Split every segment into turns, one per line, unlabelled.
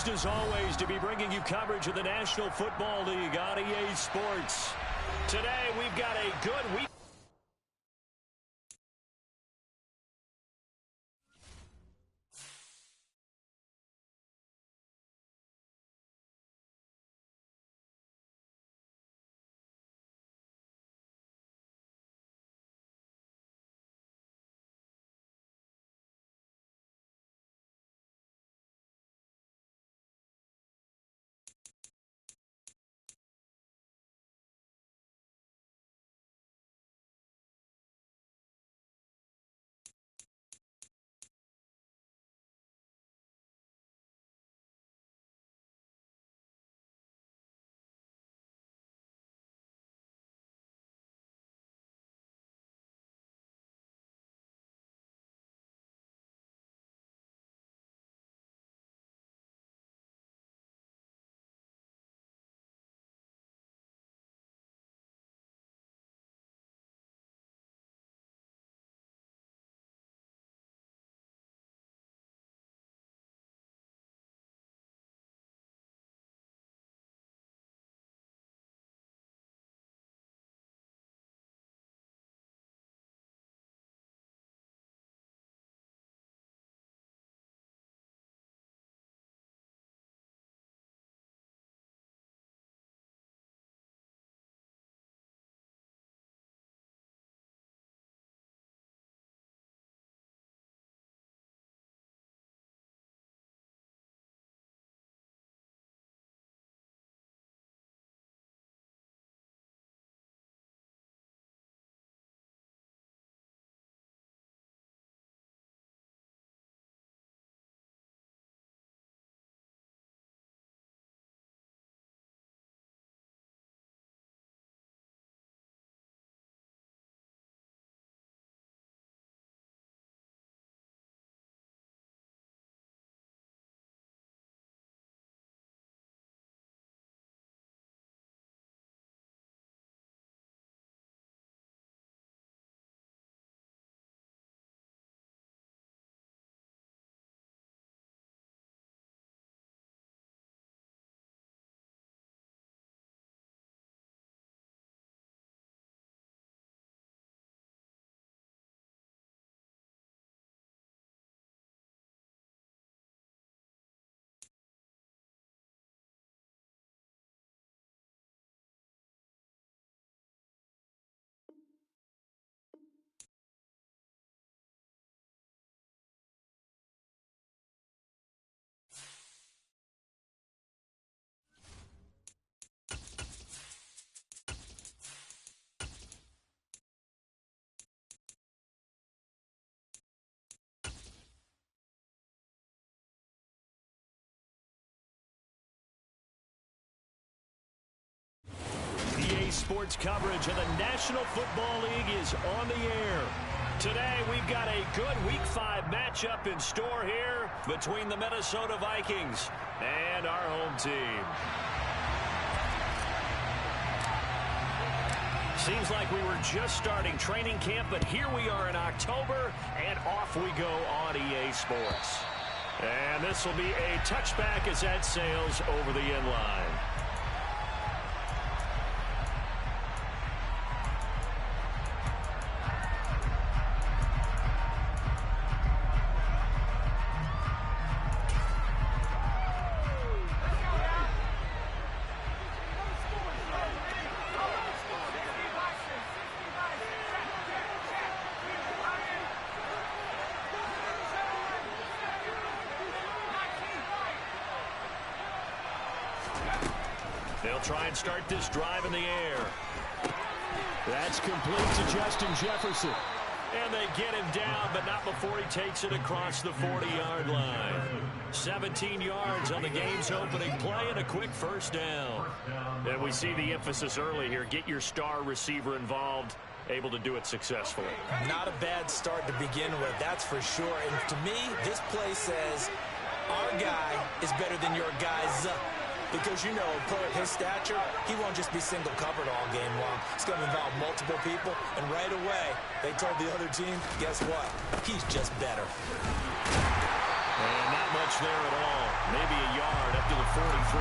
Pleased as always to be bringing you coverage of the National Football League on EA Sports. Today we've got a good week. EA Sports coverage of the National Football League is on the air. Today, we've got a good Week 5 matchup in store here between the Minnesota Vikings and our home team. Seems like we were just starting training camp, but here we are in October, and off we go on EA Sports. And this will be a touchback as that sails over the end line. They'll try and start this drive in the air. That's complete to Justin Jefferson. And they get him down, but not before he takes it across the 40-yard line. 17 yards on the game's opening play and a quick first down. And we see the emphasis early here. Get your star receiver involved, able to do it successfully.
Not a bad start to begin with, that's for sure. And to me, this play says, our guy is better than your guy's. Because, you know, a player of his stature, he won't just be single covered all game long. It's going to involve multiple people, and right away, they told the other team, guess what? He's just better.
And not much there at all. Maybe a yard up to the 43.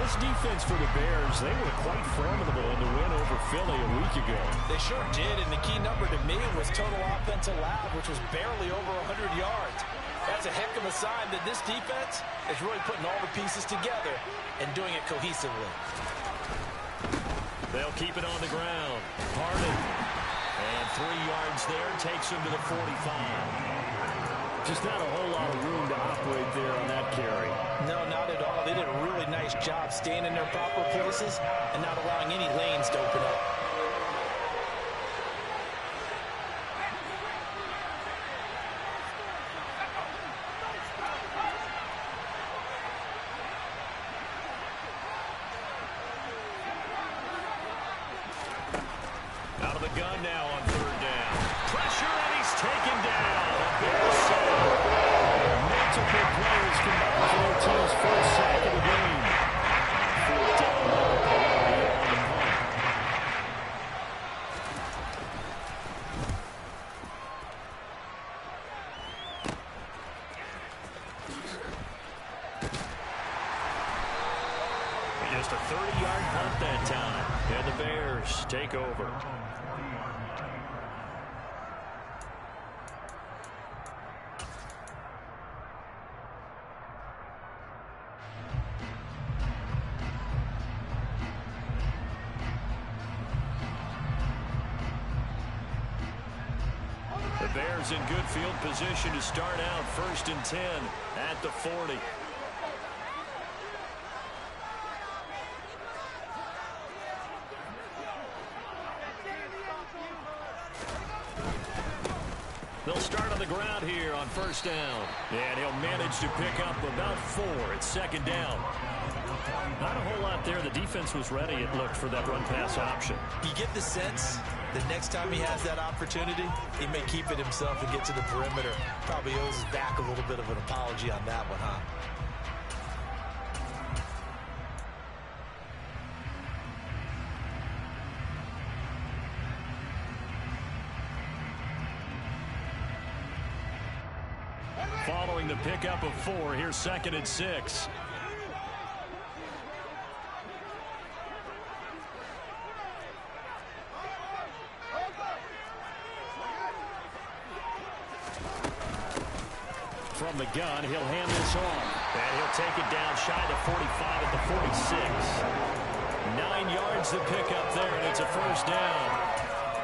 This defense for the Bears, they were quite formidable in the win over Philly a week ago.
They sure did, and the key number to me was total offense allowed, which was barely over 100 yards. That's a heck of a sign that this defense is really putting all the pieces together and doing it cohesively.
They'll keep it on the ground. Harden. And 3 yards there takes him to the 45. Just not a whole lot of room to operate there on that carry.
No, not at all. They did a really nice job staying in their proper places and not allowing any lanes to open up.
Out of the gun now on 3rd down. Pressure, and he's taken down. A Bears sack. Multiple players combined for their team's first sack of the game. 4th down, already on the punt. Just a 30-yard punt that time. And the Bears take over. The Bears in good field position to start out 1st and 10 at the 40. They'll start on the ground here on 1st down. And he'll manage to pick up about 4 at 2nd down. Not a whole lot there. The defense was ready, it looked, for that run-pass option.
You get the sense that next time he has that opportunity, he may keep it himself and get to the perimeter. Probably owes his back a little bit of an apology on that one, huh?
Following the pickup of 4, here's 2nd and 6. From the gun, he'll hand this off. And he'll take it down shy of the 45 at the 46. 9 yards to pick up there, and it's a 1st down.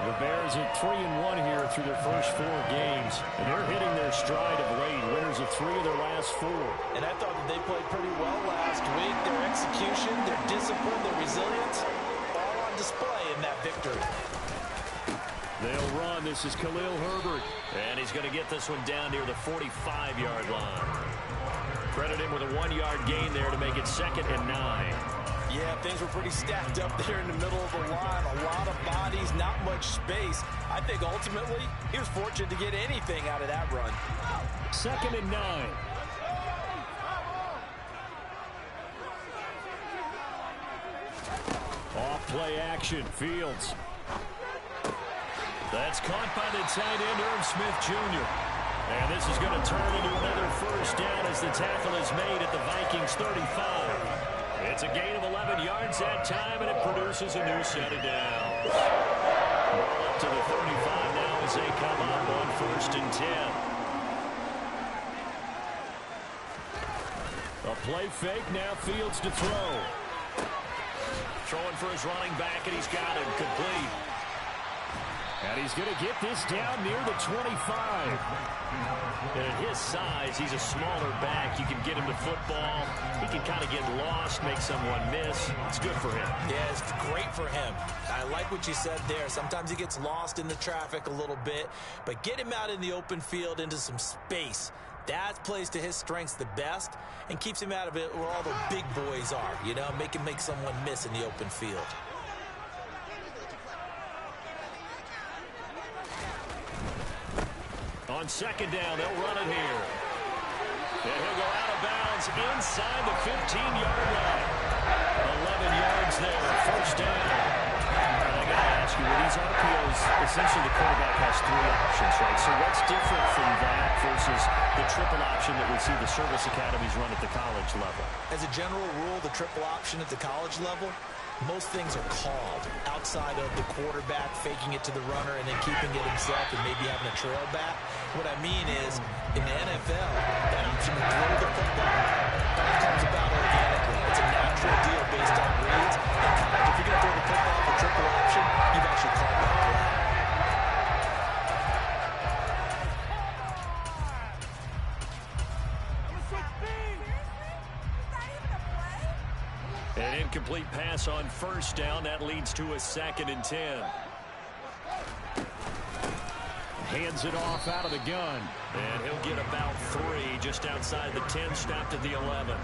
The Bears at 3-1 here through their first 4 games. And they're hitting their stride of late. Winners of 3 of their last 4.
And I thought that they played pretty well last week. Their execution, their discipline, their resilience, all on display in that victory.
They'll run. This is Khalil Herbert. And he's going to get this one down near the 45-yard line. Credit him with a 1-yard gain there to make it 2nd and 9.
Yeah, things were pretty stacked up there in the middle of the line. A lot of bodies, not much space. I think ultimately he was fortunate to get anything out of that run.
2nd and 9. Off play action. Fields. That's caught by the tight end, Irv Smith Jr. And this is going to turn into another 1st down as the tackle is made at the Vikings 35. It's a gain of 11 yards that time, and it produces a new set of downs. Ball up to the 35 now as they come up on 1st and 10. A play fake, now Fields to throw. Throwing for his running back, and he's got him complete. And he's going to get this down near the 25. And at his size, he's a smaller back. You can get him to football. He can kind of get lost, make someone miss. It's good for him.
Yeah, it's great for him. I like what you said there. Sometimes he gets lost in the traffic a little bit. But get him out in the open field into some space. That plays to his strengths the best and keeps him out of it where all the big boys are. You know, make him make someone miss in the open field.
On 2nd down, they'll run it here. And he'll go out of bounds inside the 15-yard line. 11 yards there, 1st down. I got to ask you, with these RPOs, essentially the quarterback has three options, right? So what's different from that versus the triple option that we see the service academies run at the college level?
As a general rule, the triple option at the college level, most things are called outside of the quarterback faking it to the runner and then keeping it himself and maybe having a trail back. What I mean is, in the NFL, that option to throw the football comes about organically. It's a natural deal based on reads. In college, if you're going to throw the football for triple option, you've actually called that play.
An incomplete pass on first down. That leads to a 2nd and 10. Hands it off out of the gun. And he'll get about 3 just outside the 10, stopped at the 11.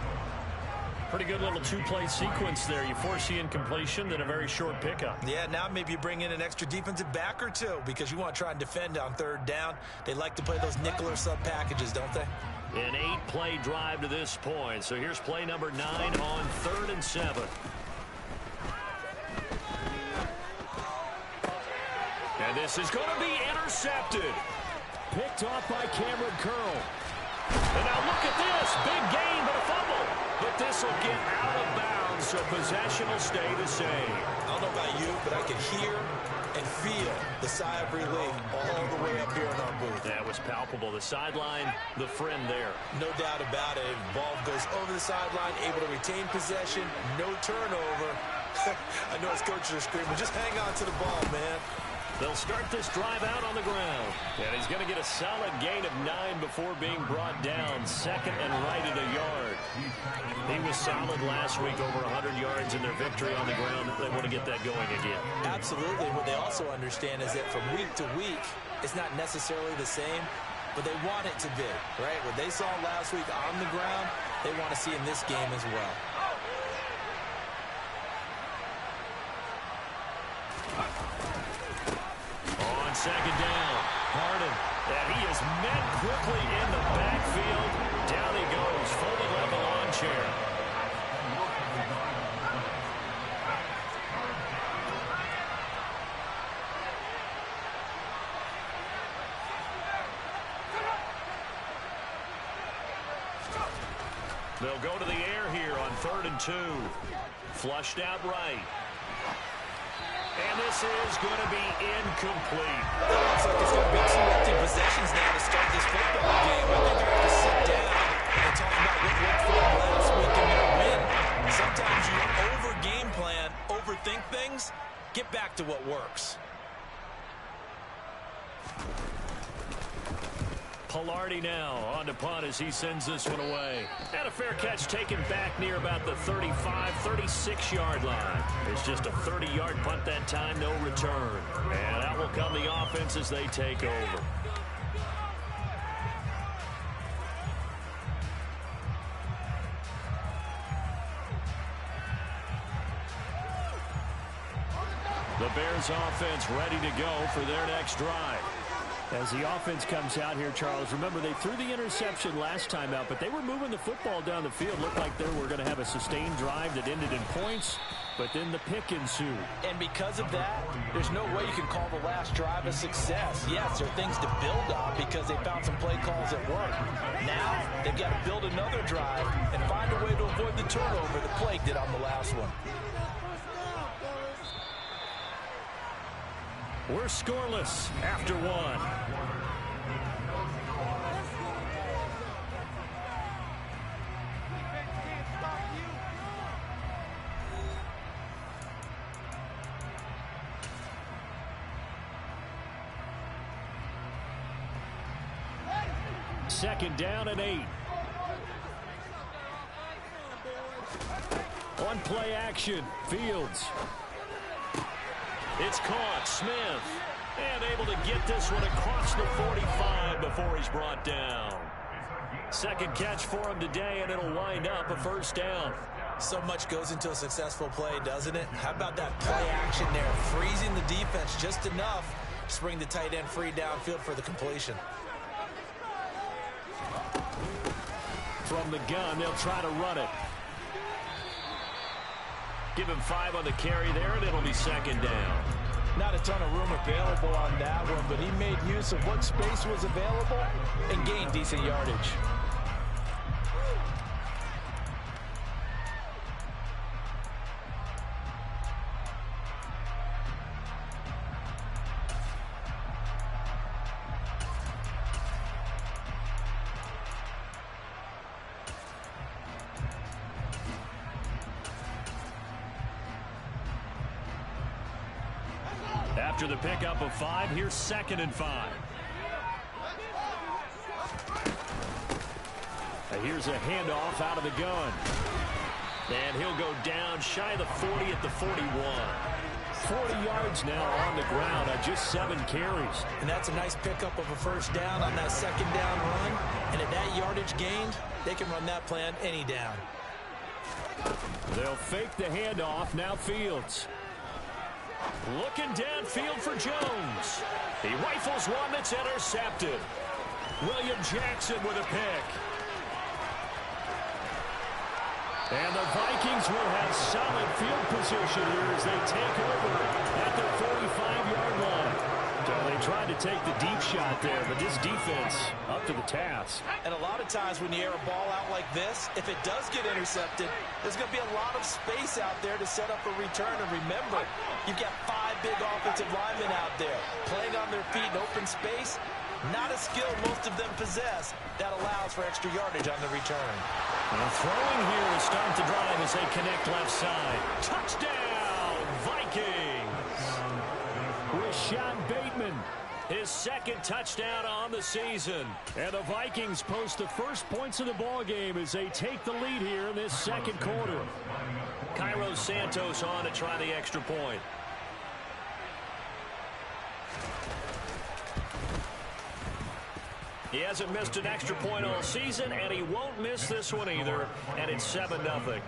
Pretty good little two-play sequence there. You force the incompletion, then a very short pickup.
Yeah, now maybe you bring in an extra defensive back or two because you want to try and defend on 3rd down. They like to play those nickel or sub packages, don't they?
An 8-play drive to this point. So here's play number 9 on 3rd and 7. And this is going to be intercepted. Picked off by Cameron Curl. And now look at this. Big gain, but a fumble. But this will get out of bounds, so possession will stay the same.
I don't know about you, but I can hear and feel the sigh of relief all the way up here in our booth.
That was palpable. The sideline, the friend there.
No doubt about it. Ball goes over the sideline, able to retain possession, no turnover. I know his coaches are screaming, just hang on to the ball, man.
They'll start this drive out on the ground. And he's going to get a solid gain of 9 before being brought down. 2nd and right at a yard. He was solid last week, over 100 yards in their victory on the ground. They want to get that going again.
Absolutely. What they also understand is that from week to week, it's not necessarily the same, but they want it to be, right? What they saw last week on the ground, they want to see in this game as well.
On 2nd down, Harden. And he is met quickly in the backfield. Down he goes, folded like a lawn chair. They'll go to the air here on 3rd and 2. Flushed out right. And this is going to be incomplete.
It looks like it's going to be 2 empty possessions now to start this football game. I think they're going to sit down and talk about what worked for them last week in their win. Sometimes you over-game plan, overthink things. Get back to what works.
Pilardi now on to punt as he sends this one away. And a fair catch taken back near about the 35, 36-yard line. It's just a 30-yard punt that time, no return. And that will come the offense as they take over. The Bears offense ready to go for their next drive. As the offense comes out here, Charles, remember they threw the interception last time out, but they were moving the football down the field. Looked like they were going to have a sustained drive that ended in points, but then the pick ensued.
And because of that, there's no way you can call the last drive a success. Yes, there are things to build on because they found some play calls that work. Now, they've got to build another drive and find a way to avoid the turnover the play did on the last one.
We're scoreless after 1. Second down and 8. On play action, Fields. It's caught, Smith, and able to get this one across the 45 before he's brought down. Second catch for him today, and it'll wind up a first down.
So much goes into a successful play, doesn't it? How about that play action there? Freezing the defense just enough to bring the tight end free downfield for the completion.
From the gun, they'll try to run it. Give him 5 on the carry there, and it'll be second down.
Not a ton of room available on that one, but he made use of what space was available and gained decent yardage.
After the pickup of 5, here's 2nd and 5. Here's a handoff out of the gun. And he'll go down shy of the 40 at the 41. 40 yards now on the ground on just 7 carries.
And that's a nice pickup of a first down on that 2nd down run. And at that yardage gained, they can run that play on any down.
They'll fake the handoff. Now Fields. Looking downfield for Jones. He rifles one that's intercepted. William Jackson with a pick. And the Vikings will have solid field position here as they take over at the 45-yard line. So they tried to take the deep shot there, but this defense up to the task.
And a lot of times when you air a ball out like this, if it does get intercepted, there's going to be a lot of space out there to set up a return. And remember, you've got 5 big offensive linemen out there playing on their feet in open space. Not a skill most of them possess that allows for extra yardage on the return.
And throwing here to start the drive as they connect left side. Touchdown, Vikings! Rashad Bateman, his 2nd touchdown on the season. And the Vikings post the first points of the ball game as they take the lead here in this 2nd quarter. Cairo Santos on to try the extra point. He hasn't missed an extra point all season, and he won't miss this one either. And it's 7-0.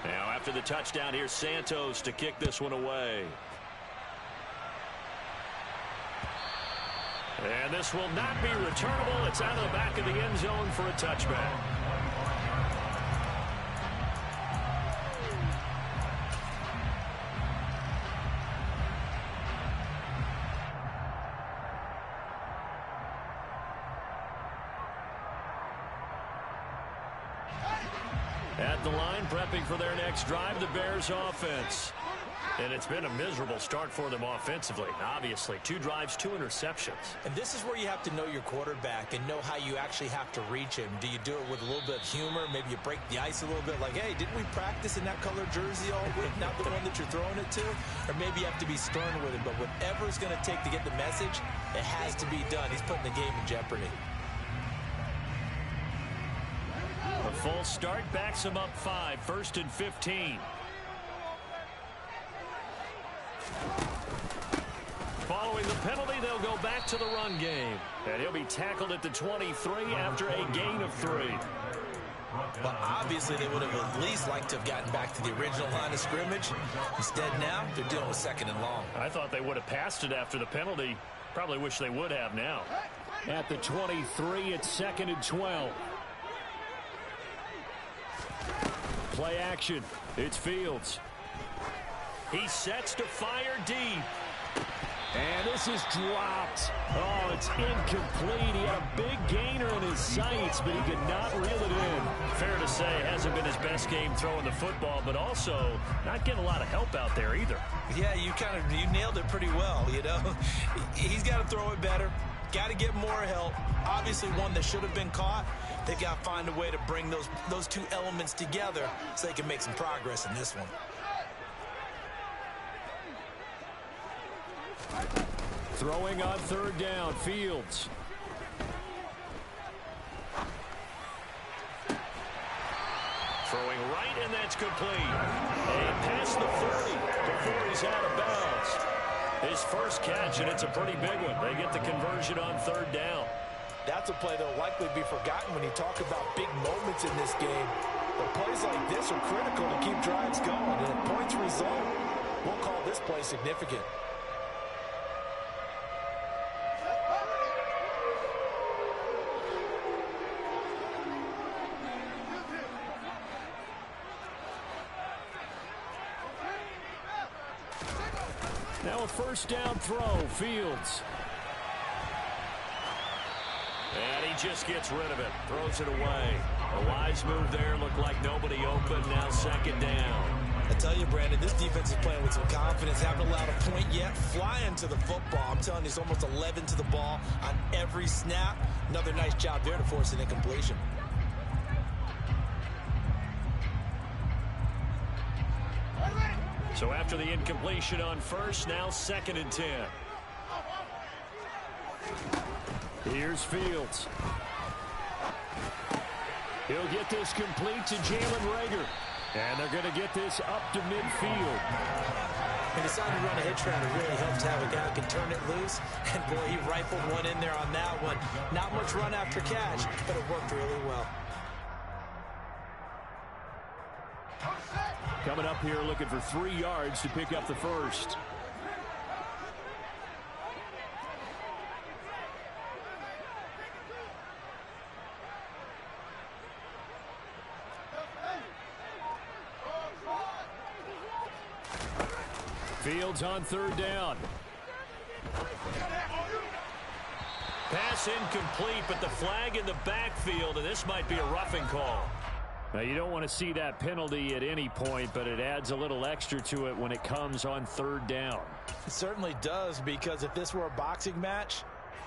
Now after the touchdown, here's Santos to kick this one away. And this will not be returnable. It's out of the back of the end zone for a touchback. At the line, prepping for their next drive, the Bears offense. And it's been a miserable start for them offensively. Obviously, 2 drives, 2 interceptions.
And this is where you have to know your quarterback and know how you actually have to reach him. Do you do it with a little bit of humor? Maybe you break the ice a little bit like, hey, didn't we practice in that colored jersey all week? Not the one that you're throwing it to? Or maybe you have to be stern with him. But whatever it's going to take to get the message, it has to be done. He's putting the game in jeopardy.
A full start backs him up 5, 1st and 15. Following the penalty, they'll go back to the run game. And he'll be tackled at the 23 after a gain of 3.
Well, obviously, they would have at least liked to have gotten back to the original line of scrimmage. Instead, now, they're dealing with 2nd and long.
I thought they would have passed it after the penalty. Probably wish they would have now. At the 23, it's 2nd and 12. Play action. It's Fields. He sets to fire deep. And this is dropped. Oh, it's incomplete. He had a big gainer in his sights, but he could not reel it in. Fair to say, it hasn't been his best game throwing the football, but also not getting a lot of help out there either.
Yeah, you nailed it pretty well, you know. He's got to throw it better. Got to get more help. Obviously, one that should have been caught. They've got to find a way to bring those 2 elements together so they can make some progress in this one.
Throwing on 3rd down, Fields. Throwing right, and that's complete. And past the 30 before he's out of bounds. His first catch, and it's a pretty big one. They get the conversion on 3rd down.
That's a play that will likely be forgotten when you talk about big moments in this game. But plays like this are critical to keep drives going. And if points result, we'll call this play significant.
now a first down throw. Fields. And he just gets rid of it. Throws it away. A wise move there. Looked like nobody open. Now second down.
I tell you, Brandon, this defense is playing with some confidence. Haven't allowed a point yet. Flying to the football. I'm telling you, it's almost 11 to the ball on every snap. Another nice job there to force an incompletion.
So after the incompletion on first, now second and 10. Here's Fields. He'll get this complete to Jalen Reagor. And they're going to get this up to midfield.
He decided to run a hitch route. It really helps to have a guy who can turn it loose. And, boy, he rifled one in there on that one. Not much run after catch, but it worked really well.
Coming up here looking for 3 yards to pick up the first. Fields on third down. Pass incomplete, but the flag in the backfield, and this might be a roughing call. Now, you don't want to see that penalty at any point, but it adds a little extra to it when it comes on third down.
It certainly does, because if this were a boxing match,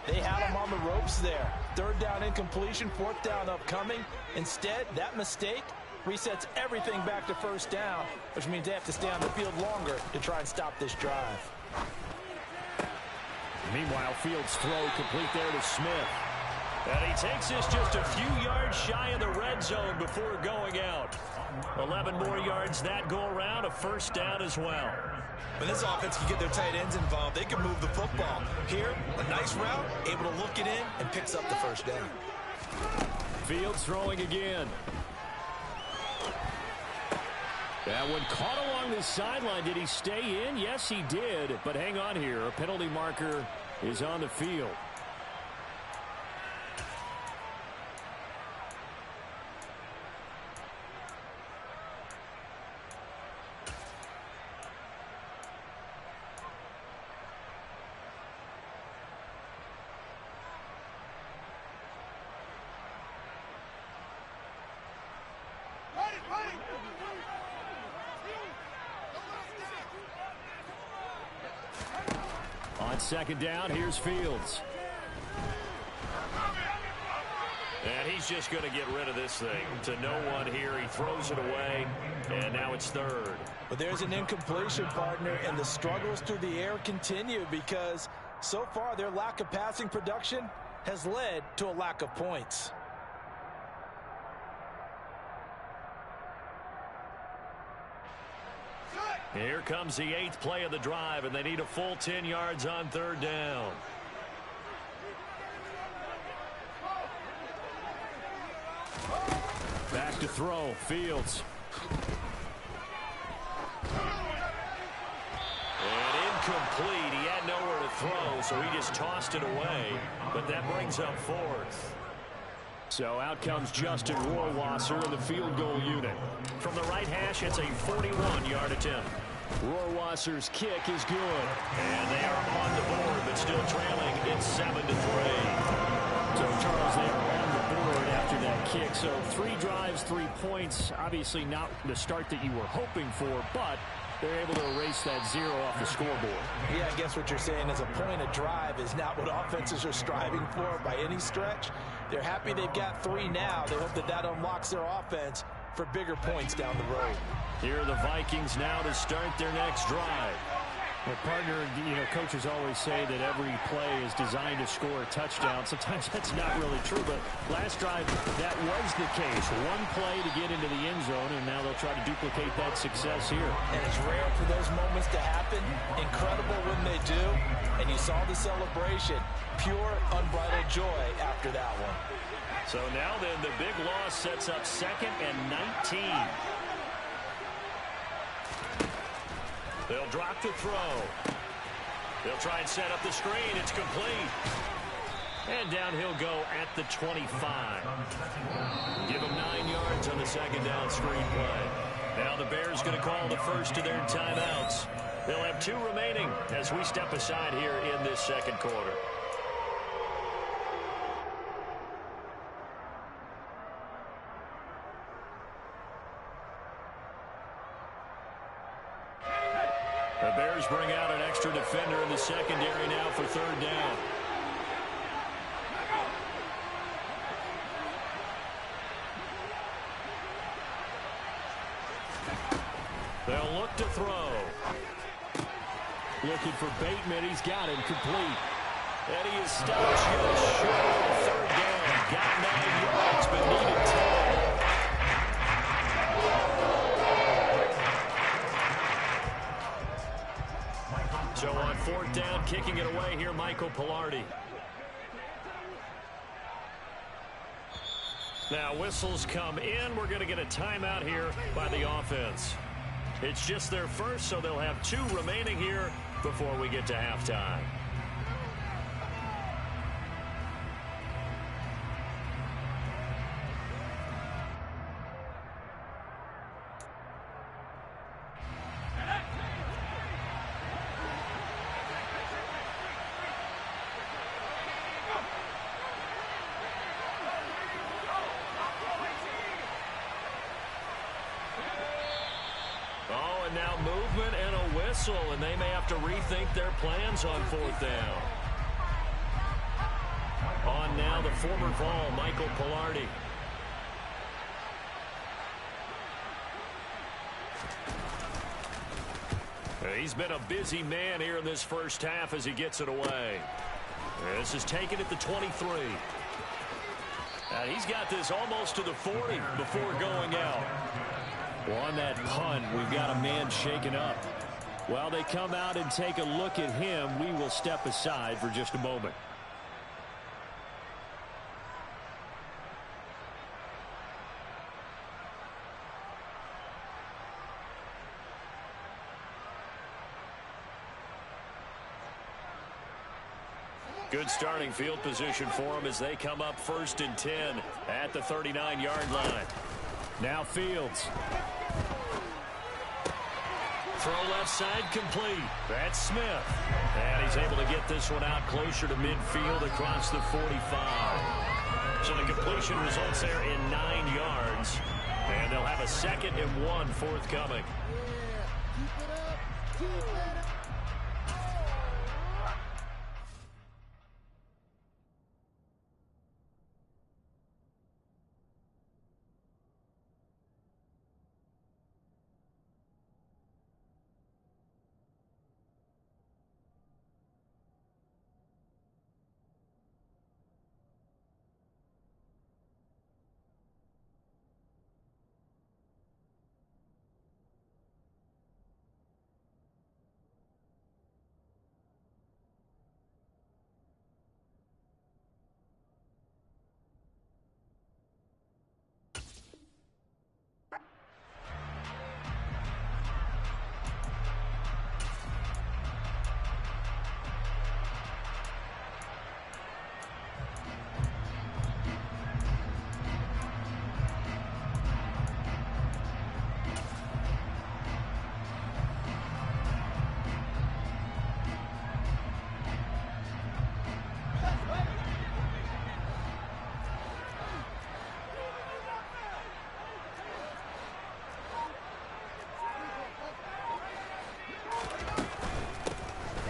they had him on the ropes there. Third down incompletion, fourth down upcoming. Instead, that mistake resets everything back to first down, which means they have to stay on the field longer to try and stop this drive.
Meanwhile, Fields' throw complete there to Smith. And he takes this just a few yards shy of the red zone before going out. 11 more yards that go around, a first down as well.
When this offense can get their tight ends involved, they can move the football. Here, a nice route, able to look it in, and picks up the first down.
Fields throwing again. That one caught along the sideline. Did he stay in? Yes, he did. But hang on here. A penalty marker is on the field. On second down, here's Fields. And he's just going to get rid of this thing. To no one here. He throws it away, and now it's third.
But there's an incompletion, partner, and the struggles through the air continue because so far their lack of passing production has led to a lack of points.
Here comes the 8th play of the drive, and they need a full 10 yards on third down. Back to throw, Fields. And incomplete. He had nowhere to throw, so he just tossed it away. But that brings up fourth. So out comes Justin Rohrwasser in the field goal unit. From the right hash, it's a 41-yard attempt. Rohrwasser's kick is good. And they are on the board, but still trailing. It's 7-3. So, Charles, they are on the board after that kick. So 3 drives, 3 points. Obviously not the start that you were hoping for, but they're able to erase that 0 off the scoreboard.
Yeah, I guess what you're saying is a point of drive is not what offenses are striving for by any stretch. They're happy they've got 3 now. They hope that that unlocks their offense for bigger points down the road.
Here are the Vikings now to start their next drive. Well, partner, coaches always say that every play is designed to score a touchdown. Sometimes that's not really true, but last drive, that was the case. 1 play to get into the end zone, and now they'll try to duplicate that success here.
And it's rare for those moments to happen. Incredible when they do. And you saw the celebration. Pure, unbridled joy after that one.
So now then, the big loss sets up 2nd and 19. They'll drop to throw. They'll try and set up the screen. It's complete. And down he'll go at the 25. Give him 9 yards on the second down screen play. Now the Bears going to call the first of their timeouts. They'll have 2 remaining as we step aside here in this second quarter. The Bears bring out an extra defender in the secondary now for 3rd down. They'll look to throw. Looking for Bateman. He's got him complete. And he is stopped just short of 3rd down. Got 9 yards, but needed 10. So on 4th down, kicking it away here, Michael Pilardi. Now whistles come in. We're going to get a timeout here by the offense. It's just their first, so they'll have 2 remaining here before we get to halftime. Now movement and a whistle, and they may have to rethink their plans on 4th down. On now the former Vol, Michael Pilardi. He's been a busy man here in this first half as he gets it away. This is taken at the 23. He's got this almost to the 40 before going out. Well, on that punt, we've got a man shaken up. While they come out and take a look at him, we will step aside for just a moment. Good starting field position for them as they come up 1st and 10 at the 39-yard line. Now Fields. Throw left side complete. That's Smith. And he's able to get this one out closer to midfield across the 45. So the completion results there in 9 yards. And they'll have a 2nd and 1 forthcoming. Keep it up.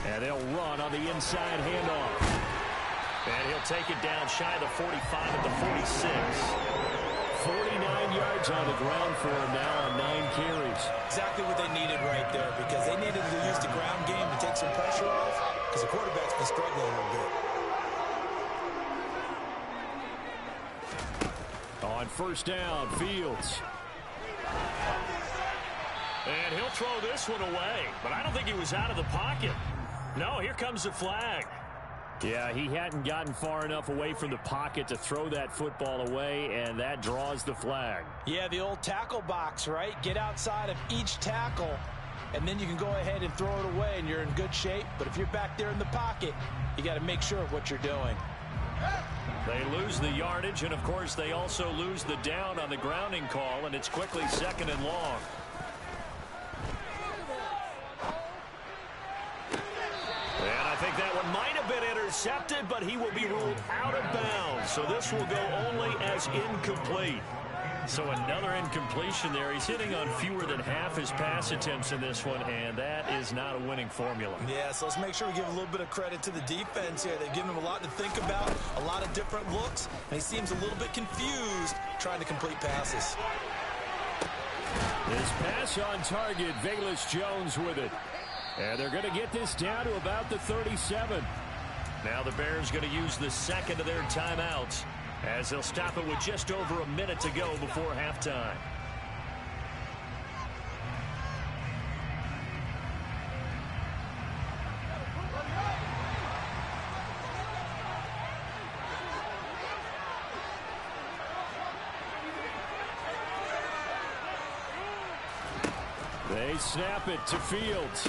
And they'll run on the inside handoff. And he'll take it down shy of the 45 at the 46. 49 yards on the ground for him now on 9 carries.
Exactly what they needed right there, because they needed to use the ground game to take some pressure off, because the quarterback's been struggling a little bit.
On 1st down, Fields. And he'll throw this one away, but I don't think he was out of the pocket. No, here comes the flag. Yeah, he hadn't gotten far enough away from the pocket to throw that football away, and that draws the flag.
Yeah, the old tackle box, right? Get outside of each tackle, and then you can go ahead and throw it away, and you're in good shape. But if you're back there in the pocket, you got to make sure of what you're doing.
They lose the yardage, and, of course, they also lose the down on the grounding call, and it's quickly 2nd and long. think that one might have been intercepted, but he will be ruled out of bounds. So this will go only as incomplete. So another incompletion there. He's hitting on fewer than half his pass attempts in this one, and that is not a winning formula.
Yeah, so let's make sure we give a little bit of credit to the defense here. They've given him a lot to think about, a lot of different looks, and he seems a little bit confused trying to complete passes.
His pass on target, Velus Jones with it. And they're going to get this down to about the 37. Now the Bears going to use the second of their timeouts, as they'll stop it with just over a minute to go before halftime. They snap it to Fields.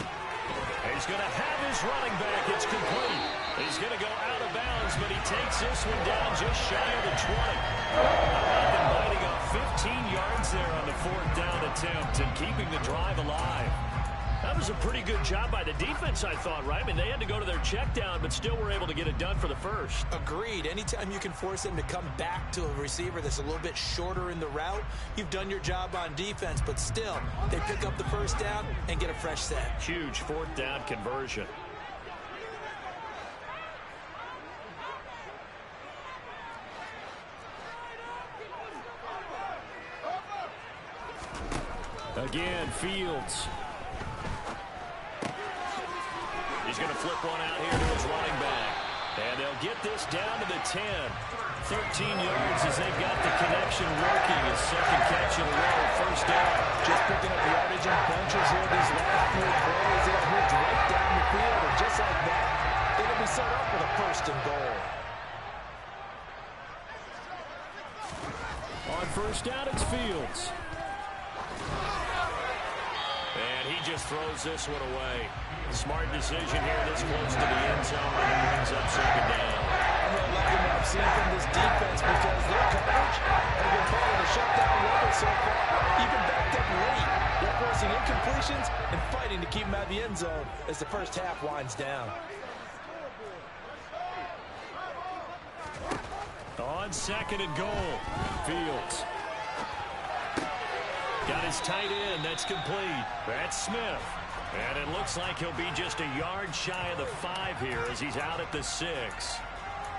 He's going to have his running back. It's complete. He's going to go out of bounds, but he takes this one down just shy of the 20. Been biting off 15 yards there on the fourth down attempt and keeping the drive alive. That was a pretty good job by the defense, I thought, right? I mean, they had to go to their check down, but still were able to get it done for the first.
Agreed. Anytime you can force them to come back to a receiver that's a little bit shorter in the route, you've done your job on defense, but still, they pick up the first down and get a fresh set.
Huge fourth down conversion. Again, Fields. He's going to flip one out here to his running back. And they'll get this down to the 10. 13 yards as they've got the connection working. His second catch in a row, first down.
Just picking up yardage in bunches here these last few plays. They'll move right down the field, and just like that, it'll be set up with a first and goal.
On first down, it's Fields. And he just throws this one away. Smart decision here this close to the end zone, and it brings up second down.
I'm really liking what I've seen from this defense because their coverage has been part of the shutdown level so far, even backed up late. They're forcing incompletions and fighting to keep them out of the end zone as the first half winds down.
On second and goal, Fields. Got his tight end. That's complete. That's Smith. And it looks like he'll be just a yard shy of the 5 here as he's out at the 6.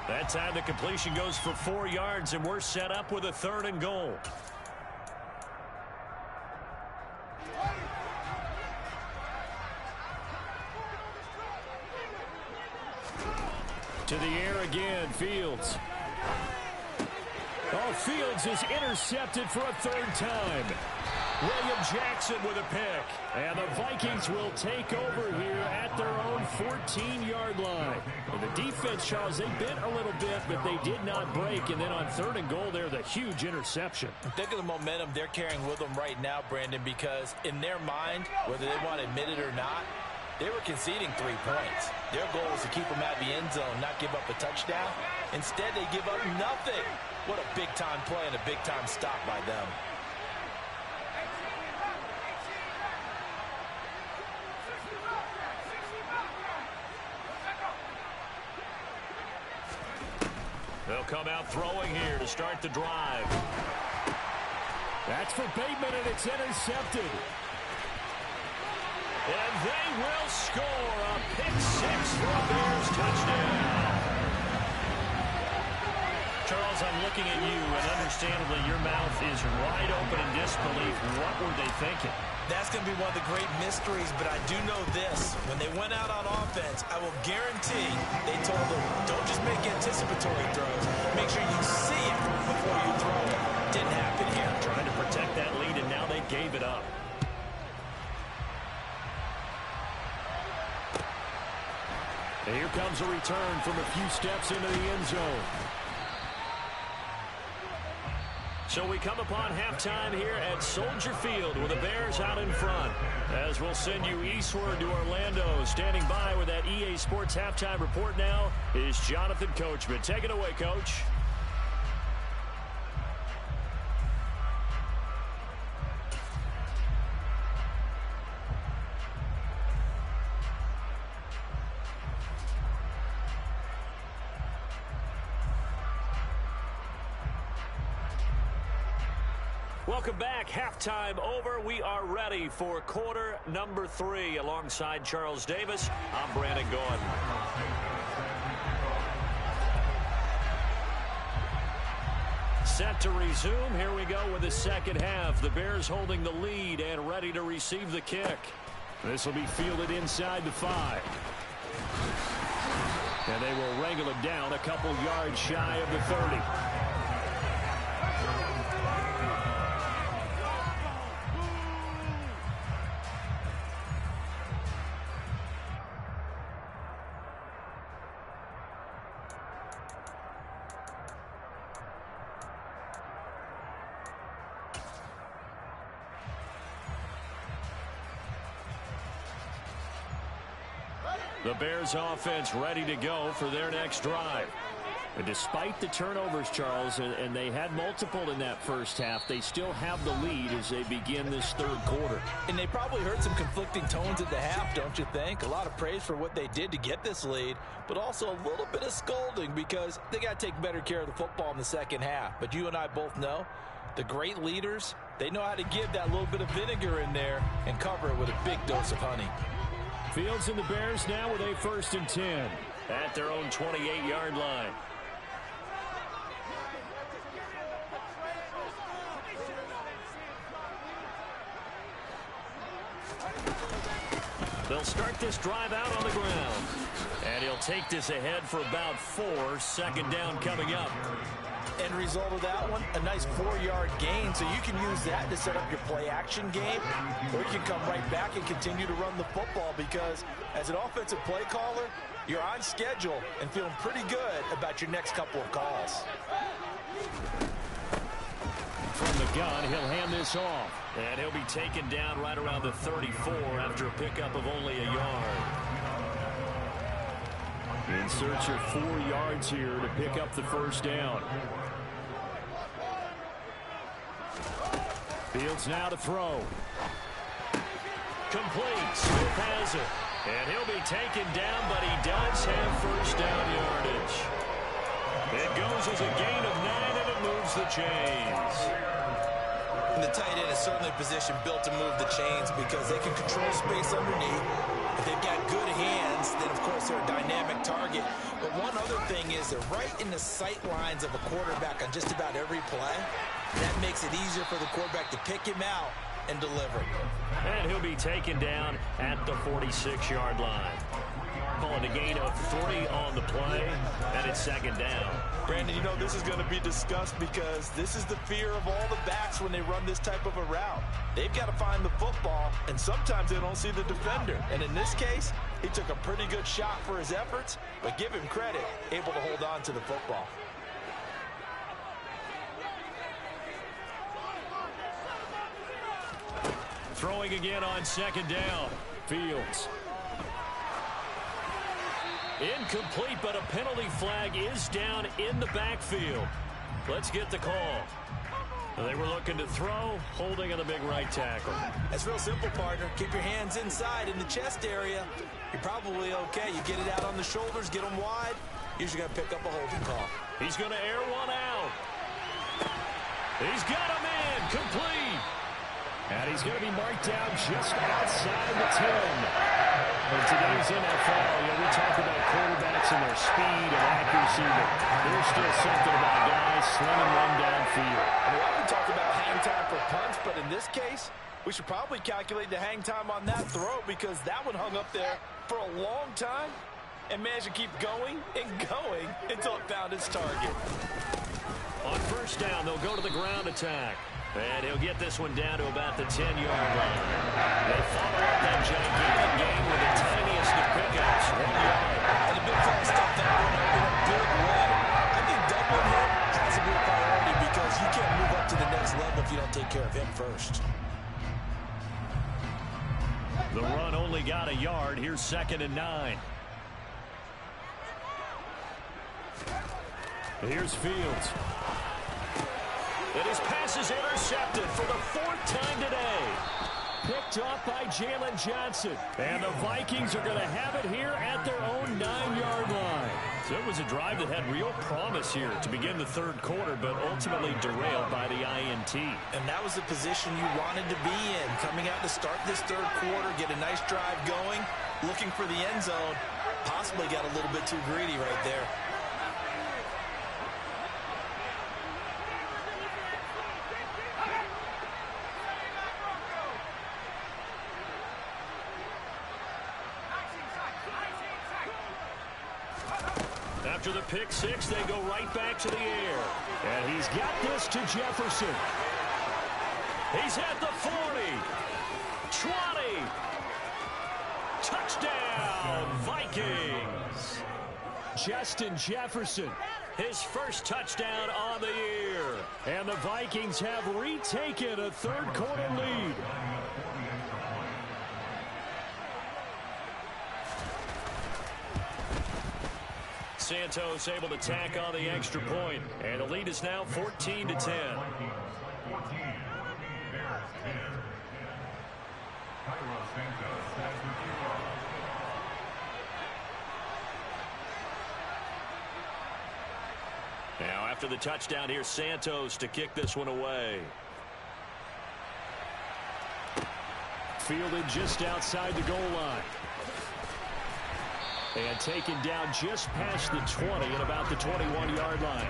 That time the completion goes for 4 yards, and we're set up with a third and goal. To the air again, Fields. Oh, Fields is intercepted for a third time. William Jackson with a pick. And the Vikings will take over here at their own 14-yard line. And the defense, Charles, they bit a little bit, but they did not break. And then on third and goal there, the huge interception.
Think of the momentum they're carrying with them right now, Brandon, because in their mind, whether they want to admit it or not, they were conceding 3 points. Their goal was to keep them out of the end zone, not give up a touchdown. Instead, they give up nothing. What a big-time play and a big-time stop by them.
They'll come out throwing here to start the drive. That's for Bateman, and it's intercepted. And they will score a pick-6 for a Bears touchdown. Charles, I'm looking at you, and understandably your mouth is wide open in disbelief. What were they thinking?
That's going to be one of the great mysteries, but I do know this. When they went out on offense, I will guarantee they told them, don't just make anticipatory throws. Make sure you see it before you throw it. Didn't happen here.
Trying to protect that lead, and now they gave it up. And here comes a return from a few steps into the end zone. So we come upon halftime here at Soldier Field with the Bears out in front. As we'll send you eastward to Orlando. Standing by with that EA Sports halftime report now is Jonathan Coachman. Take it away, Coach. Welcome back. Halftime over. We are ready for quarter number 3. Alongside Charles Davis, I'm Brandon Gordon. Set to resume. Here we go with the second half. The Bears holding the lead and ready to receive the kick. This will be fielded inside the 5. And they will wrangle it down a couple yards shy of the 30. The Bears offense ready to go for their next drive. And despite the turnovers, Charles, and they had multiple in that first half, they still have the lead as they begin this third quarter.
And they probably heard some conflicting tones at the half, don't you think? A lot of praise for what they did to get this lead, but also a little bit of scolding because they got to take better care of the football in the second half. But you and I both know the great leaders, they know how to give that little bit of vinegar in there and cover it with a big dose of honey.
Fields and the Bears now with a 1st and 10 at their own 28-yard line. They'll start this drive out on the ground. And he'll take this ahead for about 4. Second down coming up.
End result of that one, a nice 4-yard gain, so you can use that to set up your play-action game, or you can come right back and continue to run the football because as an offensive play caller, you're on schedule and feeling pretty good about your next couple of calls.
From the gun, he'll hand this off, and he'll be taken down right around the 34 after a pickup of only a yard. In search of 4 yards here to pick up the first down. Fields now to throw. Complete. Smith has it. And he'll be taken down, but he does have first down yardage. It goes as a gain of 9, and it moves the chains.
And the tight end is certainly a position built to move the chains because they can control space underneath. If they've got good hands, then of course they're a dynamic target. But one other thing is they're right in the sight lines of a quarterback on just about every play. That makes it easier for the quarterback to pick him out and deliver.
And he'll be taken down at the 46-yard line. Calling a gain of 3 on the play, and it's second down.
Brandon, you know this is going to be discussed because this is the fear of all the backs when they run this type of a route. They've got to find the football, and sometimes they don't see the defender. And in this case, he took a pretty good shot for his efforts, but give him credit, able to hold on to the football.
Throwing again on second down. Fields. Incomplete, but a penalty flag is down in the backfield. Let's get the call. They were looking to throw, holding on the big right tackle.
That's real simple, partner. Keep your hands inside in the chest area. You're probably okay. You get it out on the shoulders, get them wide. Usually going to pick up a holding call.
He's going to air one out. He's got him in. Complete. And he's going to be marked down just outside the 10. In today's NFL, we talk about quarterbacks and their speed and accuracy, but there's still something about guys slinging one downfield.
We often talk about hang time for punts, but in this case, we should probably calculate the hang time on that throw because that one hung up there for a long time and managed to keep going and going until it found its target.
On first down, they'll go to the ground attack. And he'll get this one down to about the 10-yard line. They follow up that gigantic game with the tiniest of pickups, 1 yard.
And the big fella stepped that one up in a big way. I think doubling him has to be a priority because you can't move up to the next level if you don't take care of him first.
The run only got a yard. Here's 2nd and 9. Here's Fields. And his pass is intercepted for the 4th time today. picked off by Jalen Johnson. And the Vikings are going to have it here at their own 9-yard line. So it was a drive that had real promise here to begin the third quarter, but ultimately derailed by the INT.
And that was the position you wanted to be in. Coming out to start this third quarter, get a nice drive going, looking for the end zone. Possibly got a little bit too greedy right there.
After the pick six, they go right back to the air. And he's got this to Jefferson. He's at the 40. 20. Touchdown, Vikings. Justin Jefferson, his first touchdown on the year. And the Vikings have retaken a third quarter lead. Santos able to tack on the extra point, and the lead is now 14-10. Now after the touchdown, here's Santos to kick this one away. Fielded just outside the goal line. And taken down just past the 20 at about the 21-yard line.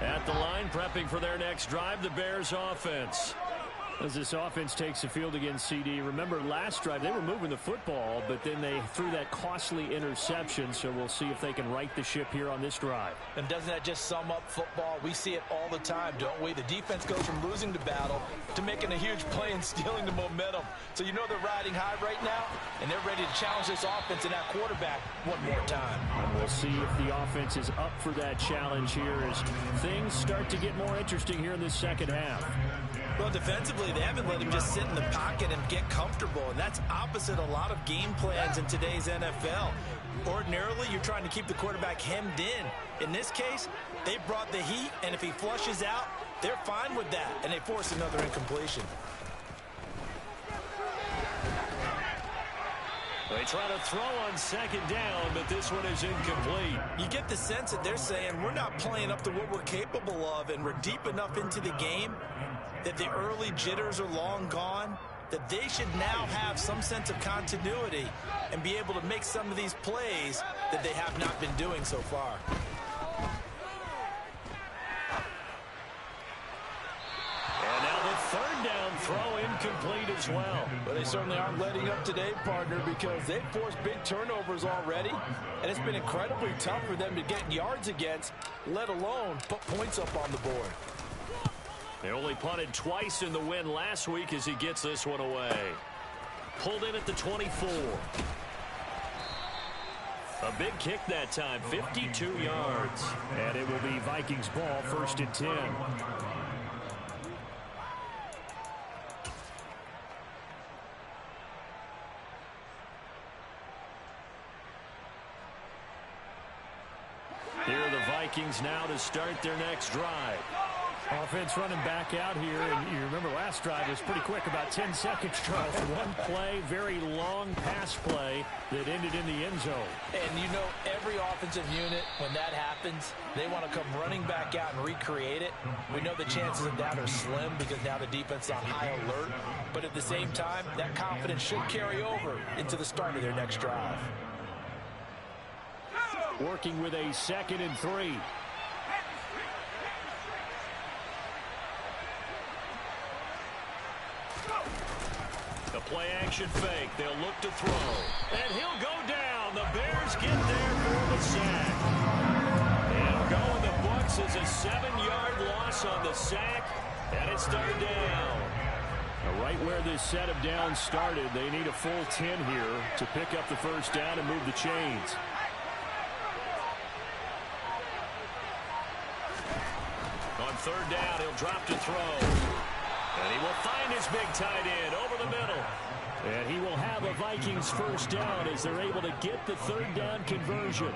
At the line, prepping for their next drive, the Bears offense. As this offense takes the field against CD, remember last drive they were moving the football, but then they threw that costly interception, so we'll see if they can right the ship here on this drive.
And doesn't that just sum up football? We see it all the time, don't we? The defense goes from losing the battle to making a huge play and stealing the momentum. So you know they're riding high right now, and they're ready to challenge this offense and that quarterback one more time.
And we'll see if the offense is up for that challenge here as things start to get more interesting here in this second half.
Well, defensively, they haven't let him just sit in the pocket and get comfortable, and that's opposite a lot of game plans in today's NFL. Ordinarily, you're trying to keep the quarterback hemmed in. In this case, they brought the heat, and if he flushes out, they're fine with that, and they force another incompletion.
They try to throw on second down, but this one is incomplete.
You get the sense that they're saying we're not playing up to what we're capable of, and we're deep enough into the game that the early jitters are long gone, that they should now have some sense of continuity and be able to make some of these plays that they have not been doing so far.
And now the third down throw incomplete as well.
But they certainly aren't letting up today, partner, because they've forced big turnovers already, and it's been incredibly tough for them to get yards against, let alone put points up on the board.
They only punted twice in the win last week as he gets this one away. Pulled in at the 24. A big kick that time, 52 yards. And it will be Vikings ball, 1st and 10. Here are the Vikings now to start their next drive. Offense running back out here, and you remember last drive was pretty quick, about 10 seconds, Charles. One play, very long pass play that ended in the end zone.
And you know every offensive unit, when that happens, they want to come running back out and recreate it. We know the chances of that are slim because now the defense is on high alert. But at the same time, that confidence should carry over into the start of their next drive.
Working with a 2nd and 3. The play-action fake. They'll look to throw. And he'll go down. The Bears get there for the sack. He'll go in the books as a 7-yard loss on the sack. And it's third down. Now, right where this set of downs started, they need a full 10 here to pick up the first down and move the chains. On third down, he'll drop to throw. And he will find his big tight end over the middle. And he will have a Vikings first down as they're able to get the third down conversion.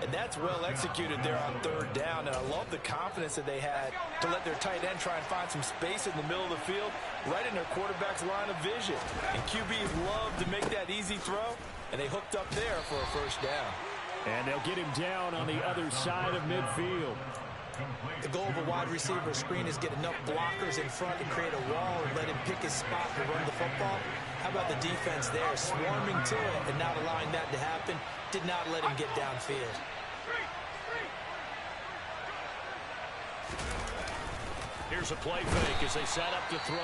And that's well executed there on third down. And I love the confidence that they had to let their tight end try and find some space in the middle of the field, right in their quarterback's line of vision. And QBs love to make that easy throw, and they hooked up there for a first down.
And they'll get him down on the other side of midfield.
The goal of a wide receiver screen is get enough blockers in front to create a wall and let him pick his spot to run the football. How about the defense there, swarming to it and not allowing that to happen? Did not let him get downfield.
Here's a play fake as they set up to throw.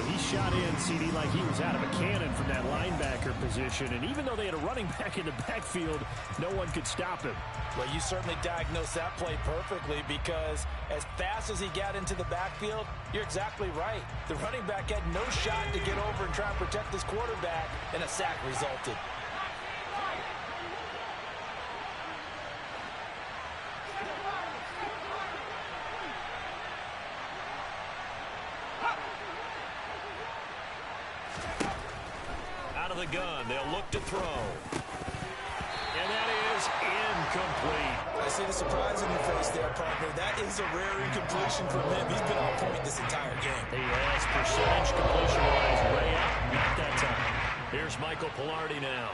He shot in, CD, like he was out of a cannon from that linebacker position. And even though they had a running back in the backfield, no one could stop him.
Well, you certainly diagnosed that play perfectly, because as fast as he got into the backfield, you're exactly right. The running back had no shot to get over and try and protect his quarterback, and a sack resulted.
Out of the gun, they'll look to throw. And that is incomplete.
I see the surprise in your face there, partner. That is a rare incompletion from him. He's been on point this entire game.
He has percentage completion-wise way out. Not that time. Here's Michael Pilardi now,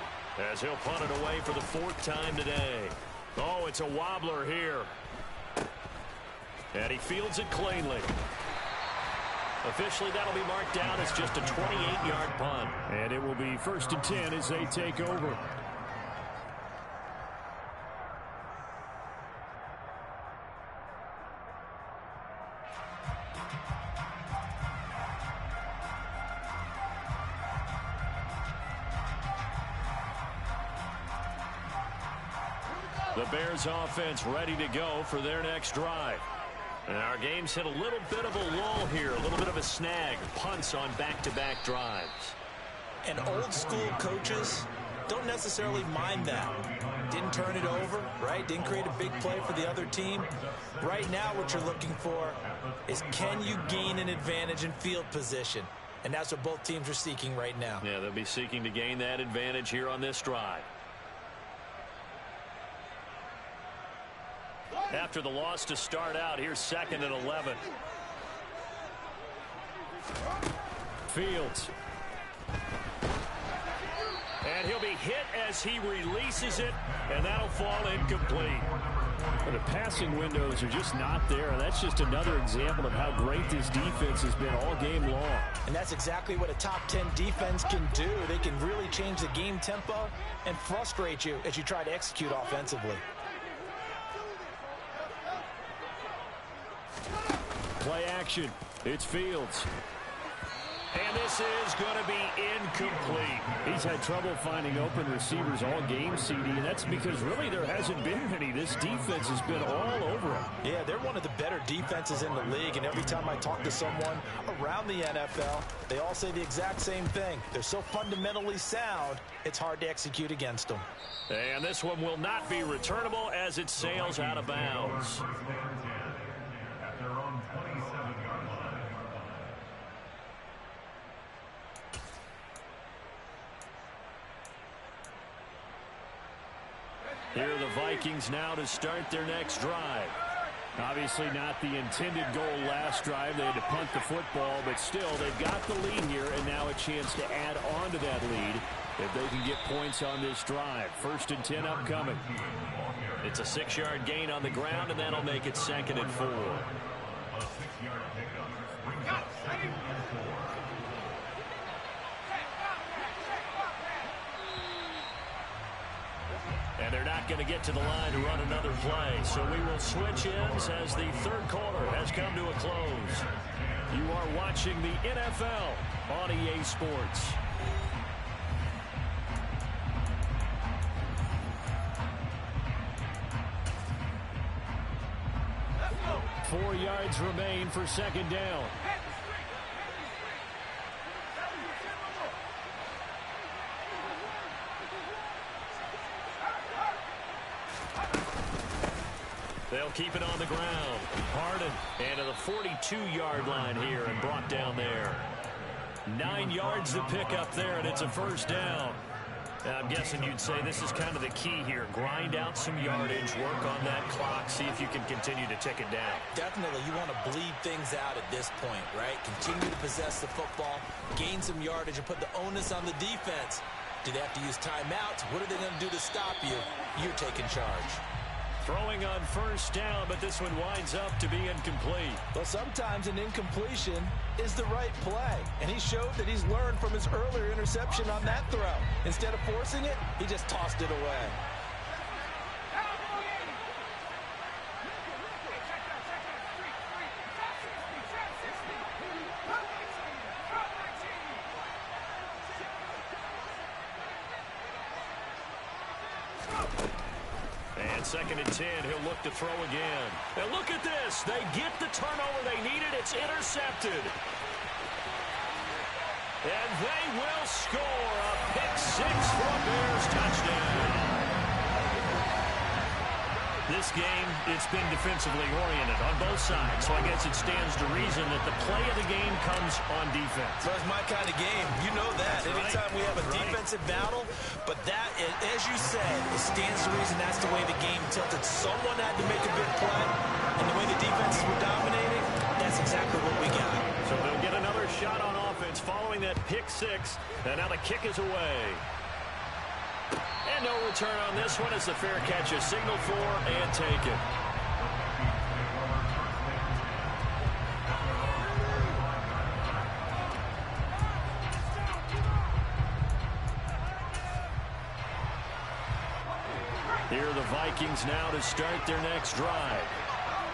as he'll punt it away for the fourth time today. Oh, it's a wobbler here. And he fields it cleanly. Officially, that'll be marked down as just a 28-yard punt. And it will be 1st and 10 as they take over. The Bears offense ready to go for their next drive. And our game's hit a little bit of a lull here, a little bit of a snag. Punts on back-to-back drives.
And old-school coaches don't necessarily mind that. Didn't turn it over, right? Didn't create a big play for the other team. Right now what you're looking for is, can you gain an advantage in field position? And that's what both teams are seeking right now.
Yeah, they'll be seeking to gain that advantage here on this drive. After the loss to start out, here's 2nd and 11. Fields. And he'll be hit as he releases it, and that'll fall incomplete. Well, the passing windows are just not there. That's just another example of how great this defense has been all game long.
And that's exactly what a top 10 defense can do. They can really change the game tempo and frustrate you as you try to execute offensively.
Play action. It's Fields. And this is going to be incomplete. He's had trouble finding open receivers all game, CD, and that's because really there hasn't been many. This defense has been all over him.
Yeah, they're one of the better defenses in the league, and every time I talk to someone around the NFL, they all say the exact same thing. They're so fundamentally sound, it's hard to execute against them.
And this one will not be returnable as it sails out of bounds. Here are the Vikings now to start their next drive. Obviously not the intended goal last drive. They had to punt the football, but still they've got the lead here, and now a chance to add on to that lead if they can get points on this drive. 1st and 10 upcoming. It's a 6-yard gain on the ground, and that'll make it 2nd and 4. And they're not going to get to the line to run another play. So we will switch ends as the third quarter has come to a close. You are watching the NFL on EA Sports. Four yards remain for 2nd down. They'll keep it on the ground. Harden and to the 42-yard line here and brought down there. 9 yards to pick up there, and it's a first down. I'm guessing you'd say this is kind of the key here. Grind out some yardage, work on that clock, see if you can continue to tick it down.
Definitely, you want to bleed things out at this point, right? Continue to possess the football, gain some yardage, and put the onus on the defense. Do they have to use timeouts? What are they going to do to stop you? You're taking charge.
Throwing on first down, but this one winds up to be incomplete.
Well, sometimes an incompletion is the right play, and he showed that he's learned from his earlier interception on that throw. Instead of forcing it, he just tossed it away.
Second and 10, he'll look to throw again. And look at this. They get the turnover they needed. It's intercepted. And they will score a pick-6 for a Bears touchdown. This game, it's been defensively oriented on both sides, so I guess it stands to reason that the play of the game comes on defense.
Well, it's my kind of game. You know that. Anytime we have a defensive battle, but that, as you said, it stands to reason that's the way the game tilted. Someone had to make a big play, and the way the defenses were dominating, that's exactly what we got.
So they'll get another shot on offense following that pick-6, and now the kick is away. And no return on this one as the fair catch is signaled for and taken. Here are the Vikings now to start their next drive.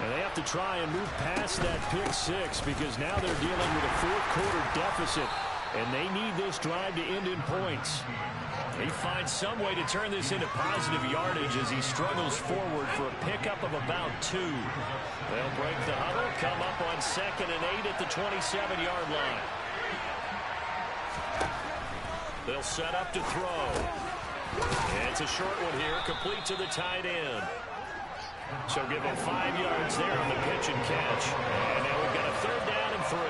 And they have to try and move past that pick-6 because now they're dealing with a fourth-quarter deficit, and they need this drive to end in points. He finds some way to turn this into positive yardage as he struggles forward for a pickup of about 2. They'll break the huddle, come up on 2nd and 8 at the 27-yard line. They'll set up to throw. And it's a short one here, complete to the tight end. So give him 5 yards there on the pitch and catch. And now we've got a 3rd down and 3.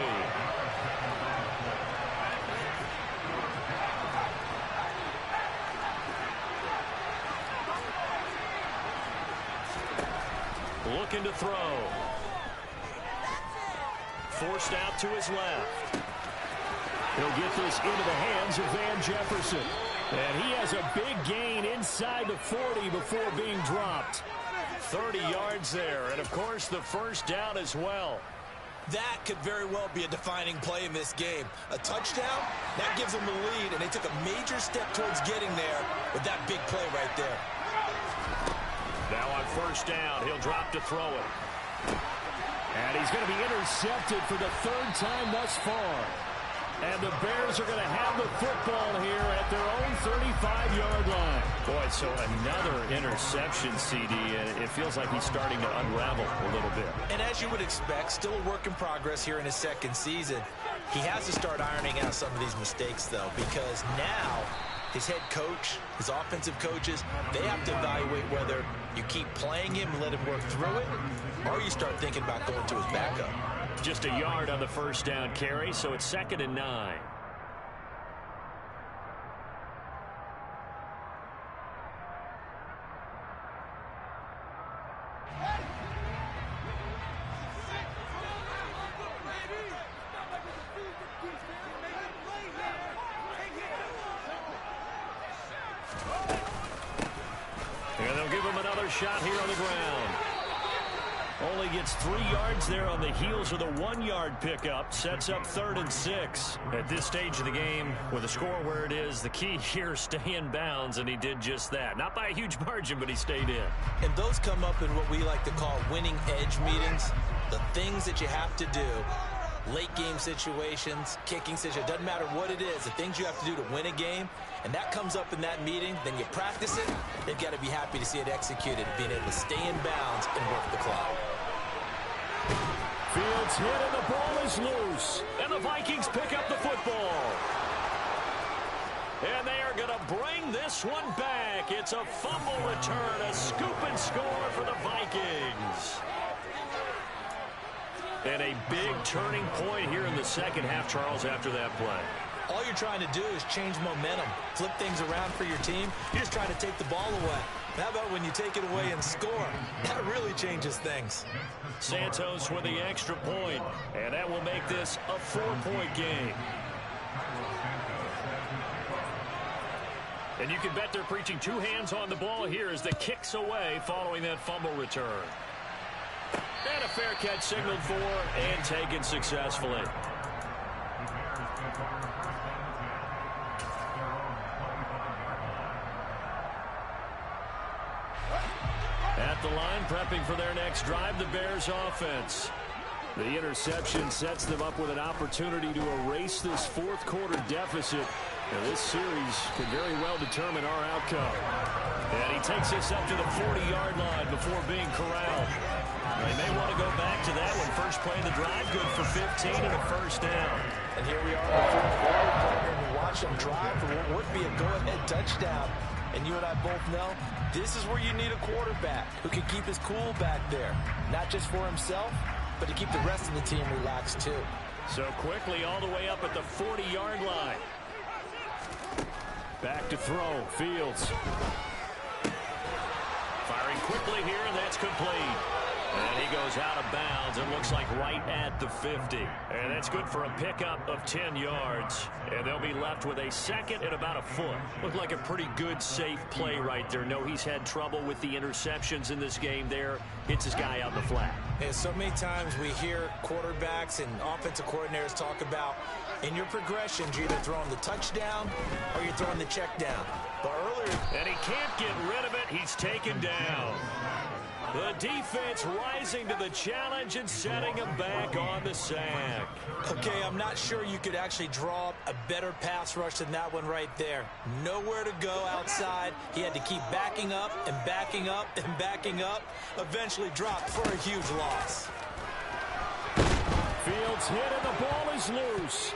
Looking to throw. Forced out to his left. He'll get this into the hands of Van Jefferson. And he has a big gain inside the 40 before being dropped. 30 yards there, and of course the first down as well.
That could very well be a defining play in this game. A touchdown, that gives them the lead, and they took a major step towards getting there with that big play right there.
Now on first down, he'll drop to throw it. And he's going to be intercepted for the 3rd time thus far. And the Bears are going to have the football here at their own 35-yard line. Boy, so another interception, CD, and it feels like he's starting to unravel a little bit.
And as you would expect, still a work in progress here in his 2nd season. He has to start ironing out some of these mistakes, though, because now his head coach, his offensive coaches, they have to evaluate whether you keep playing him and let him work through it, or you start thinking about going to his backup.
Just a yard on the first down carry, so it's 2nd and 9. And they'll give him another shot here on the ground. Only gets 3 yards there on the heels of the 1-yard pickup. Sets up 3rd and 6. At this stage of the game, with the score where it is, the key here is stay in bounds, and he did just that. Not by a huge margin, but he stayed in.
And those come up in what we like to call winning edge meetings. The things that you have to do, late game situations, kicking situations, doesn't matter what it is, the things you have to do to win a game, and that comes up in that meeting, then you practice it, they've got to be happy to see it executed, being able to stay in bounds and work the clock.
Fields hit and the ball is loose. And the Vikings pick up the football. And they are going to bring this one back. It's a fumble return, a scoop and score for the Vikings. And a big turning point here in the second half, Charles, after that play.
All you're trying to do is change momentum, flip things around for your team. You're just trying to take the ball away. How about when you take it away and score? That really changes things.
Santos with the extra point, and that will make this a 4-point game. And you can bet they're preaching two hands on the ball here as the kick's away following that fumble return. And a fair catch signaled for and taken successfully. At the line, prepping for their next drive, the Bears offense. The interception sets them up with an opportunity to erase this fourth quarter deficit. And this series could very well determine our outcome. And he takes us up to the 40-yard line before being corralled. They may want to go back to that one. First play of the drive, good for 15 and a first down.
And here we are in the fourth quarter, partner, and watch them drive for what would be a go-ahead touchdown. And you and I both know this is where you need a quarterback who can keep his cool back there. Not just for himself, but to keep the rest of the team relaxed too.
So quickly all the way up at the 40-yard line. Back to throw, Fields. Firing quickly here, and that's complete. And he goes out of bounds. It looks like right at the 50. And that's good for a pickup of 10 yards. And they'll be left with a second and about a foot. Looked like a pretty good, safe play right there. No, he's had trouble with the interceptions in this game there. Hits his guy out in the flat.
And so many times we hear quarterbacks and offensive coordinators talk about in your progressions, you're either throwing the touchdown or you're throwing the check down. But earlier...
And he can't get rid of it. He's taken down. The defense rising to the challenge and setting him back on the sack.
Okay, I'm not sure you could actually draw up a better pass rush than that one right there. Nowhere to go outside. He had to keep backing up and backing up and backing up. Eventually dropped for a huge loss.
Fields hit and the ball is loose.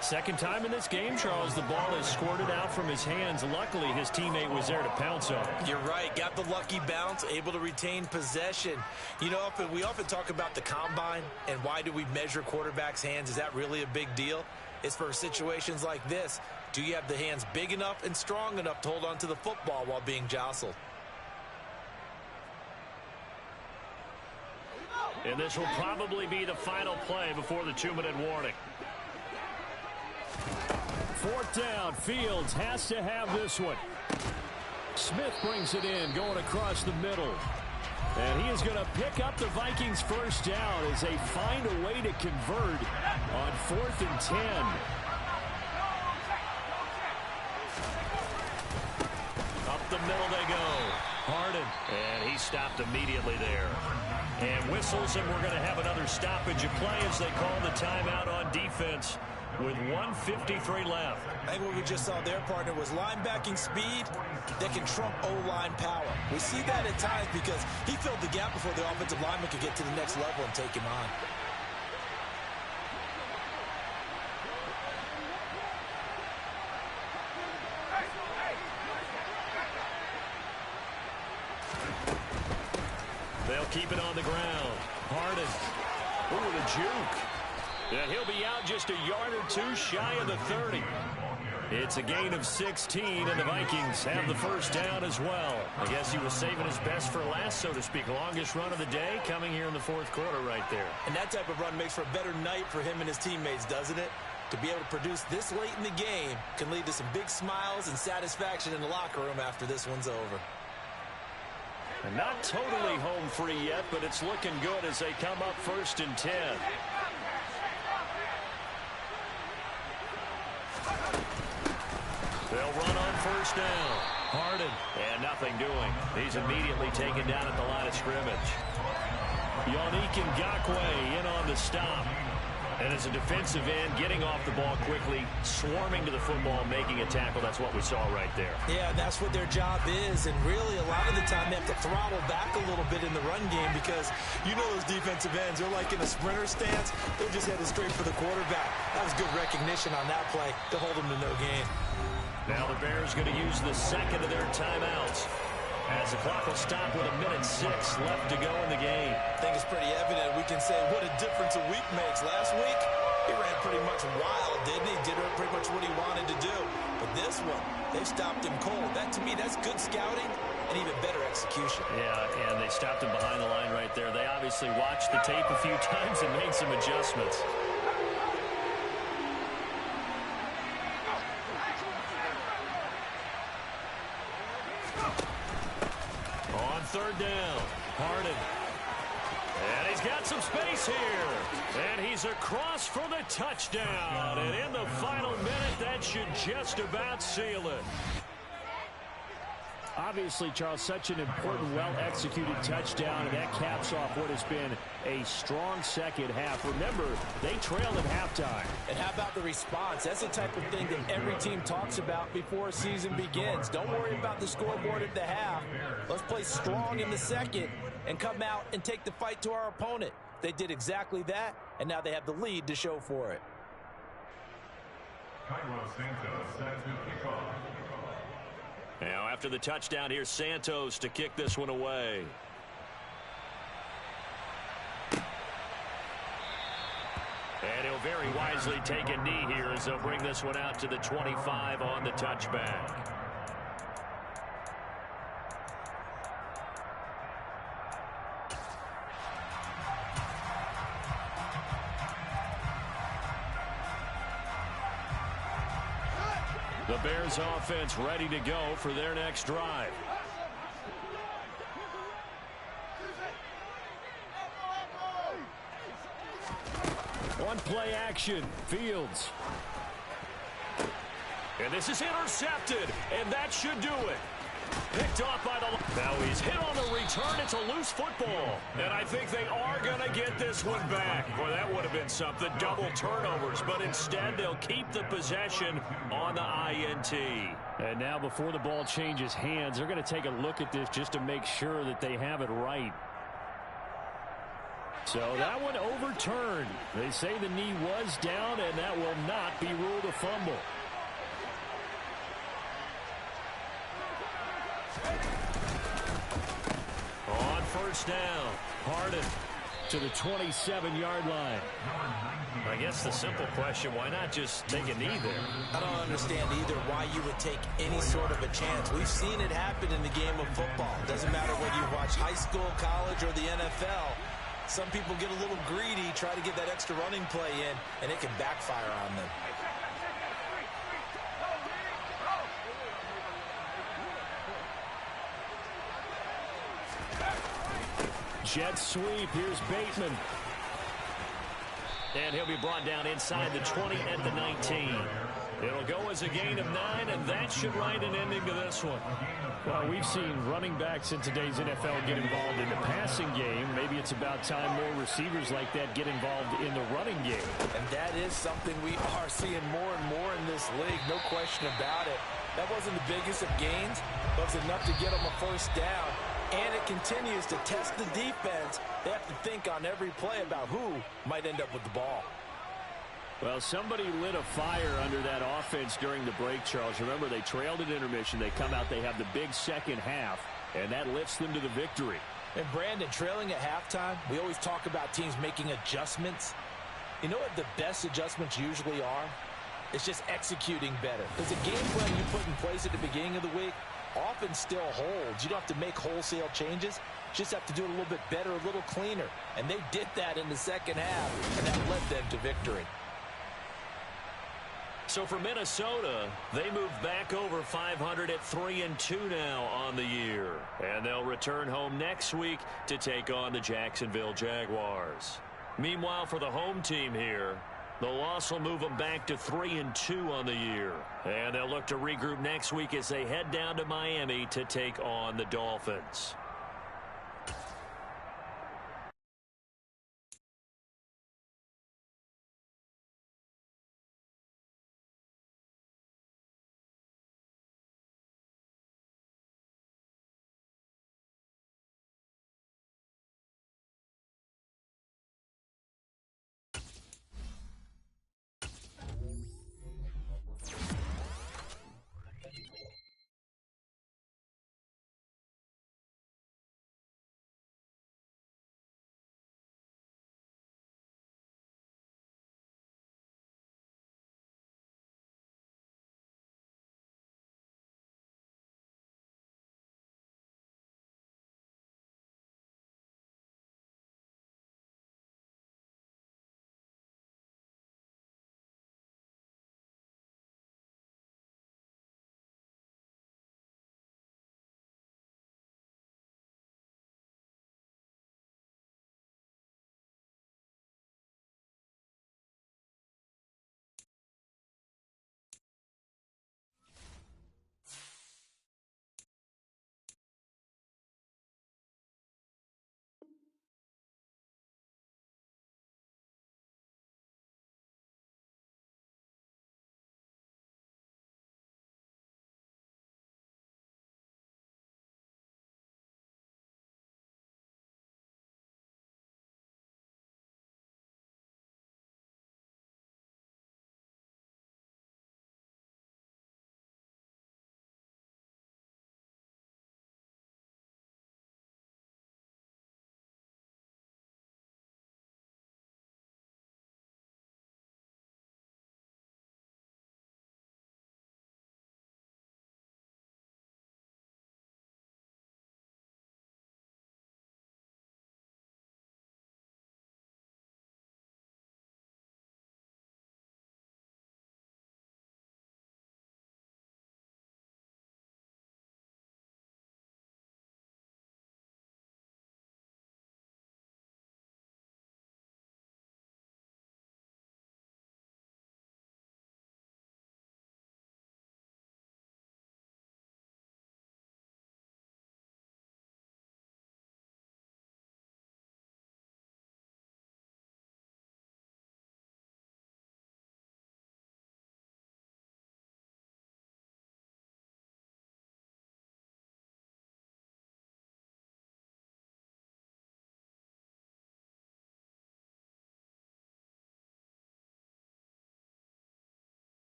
Second time in this game, Charles, the ball is squirted out from his hands. Luckily, his teammate was there to pounce on it.
You're right. Got the lucky bounce, able to retain possession. You know, we often talk about the combine and why do we measure quarterbacks' hands. Is that really a big deal? It's for situations like this. Do you have the hands big enough and strong enough to hold on to the football while being jostled?
And this will probably be the final play before the 2-minute warning. Fourth down, Fields has to have this one. Smith brings it in, going across the middle. And he is going to pick up the Vikings' first down as they find a way to convert on 4th and 10. Up the middle they go. Harden, and he stopped immediately there. And whistles, and we're going to have another stoppage of play as they call the timeout on defense with 1:53 left.
I think what we just saw there, partner, was linebacking speed that can trump O-line power. We see that at times because he filled the gap before the offensive lineman could get to the next level and take him on.
They'll keep it on the ground. Harden. Ooh, the juke. And he'll be out just a yard or two shy of the 30. It's a gain of 16, and the Vikings have the first down as well. I guess he was saving his best for last, so to speak. Longest run of the day coming here in the fourth quarter right there.
And that type of run makes for a better night for him and his teammates, doesn't it? To be able to produce this late in the game can lead to some big smiles and satisfaction in the locker room after this one's over.
And not totally home free yet, but it's looking good as they come up 1st and 10. They'll run on first down. Harden, and nothing doing. He's immediately taken down at the line of scrimmage. Yannick Ngakoue in on the stop. And as a defensive end, getting off the ball quickly, swarming to the football, making a tackle. That's what we saw right there.
Yeah, that's what their job is. And really, a lot of the time, they have to throttle back a little bit in the run game because you know those defensive ends, they're like in a sprinter stance. They're just headed straight for the quarterback. That was good recognition on that play to hold them to no gain.
Now the Bears going to use the second of their timeouts. As the clock will stop with 1:06 left to go in the game.
I think it's pretty evident. We can say what a difference a week makes. Last week, he ran pretty much wild, didn't he? Did pretty much what he wanted to do. But this one, they stopped him cold. That, to me, that's good scouting and even better execution.
Yeah, and they stopped him behind the line right there. They obviously watched the tape a few times and made some adjustments. On third down, Harden. And he's got some space here. And he's across for the touchdown. And in the final minute, that should just about seal it.
Obviously, Charles, such an important, well-executed touchdown, and that caps off what has been a strong second half. Remember, they trailed at halftime.
And how about the response? That's the type of thing that every team talks about before a season begins. Don't worry about the scoreboard at the half. Let's play strong in the second and come out and take the fight to our opponent. They did exactly that, and now they have the lead to show for it.
Now, after the touchdown, here's Santos to kick this one away. And he'll very wisely take a knee here as they'll bring this one out to the 25 on the touchback. The Bears offense ready to go for their next drive.
One play action, Fields.
And this is intercepted, and that should do it. Picked off by the... Now he's hit on the return. It's a loose football. And I think they are going to get this one back. Boy, that would have been something. Double turnovers. But instead, they'll keep the possession on the INT.
And now before the ball changes hands, they're going to take a look at this just to make sure that they have it right. So that one overturned. They say the knee was down, and that will not be ruled a fumble.
On first down, Harden
to the 27-yard line.
I guess the simple question, why not just take a knee there?
I don't understand either why you would take any sort of a chance. We've seen it happen in the game of football. Doesn't matter whether you watch high school, college, or the NFL. Some people get a little greedy, try to get that extra running play in, and it can backfire on them.
Jet sweep. Here's Bateman.
And he'll be brought down inside the 20 at the 19. It'll go as a gain of 9, and that should write an ending to this one.
Well, we've seen running backs in today's NFL get involved in the passing game. Maybe it's about time more receivers like that get involved in the running game.
And that is something we are seeing more and more in this league, no question about it. That wasn't the biggest of gains, but it was enough to get them a first down. And it continues to test the defense. They have to think on every play about who might end up with the ball.
Well, somebody lit a fire under that offense during the break, Charles. Remember, they trailed at intermission. They come out, they have the big second half, and that lifts them to the victory.
And, Brandon, trailing at halftime, we always talk about teams making adjustments. You know what the best adjustments usually are? It's just executing better. Because the game plan you put in place at the beginning of the week often still holds. You don't have to make wholesale changes. You just have to do it a little bit better, a little cleaner. And they did that in the second half, and that led them to victory.
So for Minnesota, they move back over 500 at 3-2 now on the year. And they'll return home next week to take on the Jacksonville Jaguars. Meanwhile, for the home team here, the loss will move them back to 3-2 on the year. And they'll look to regroup next week as they head down to Miami to take on the Dolphins.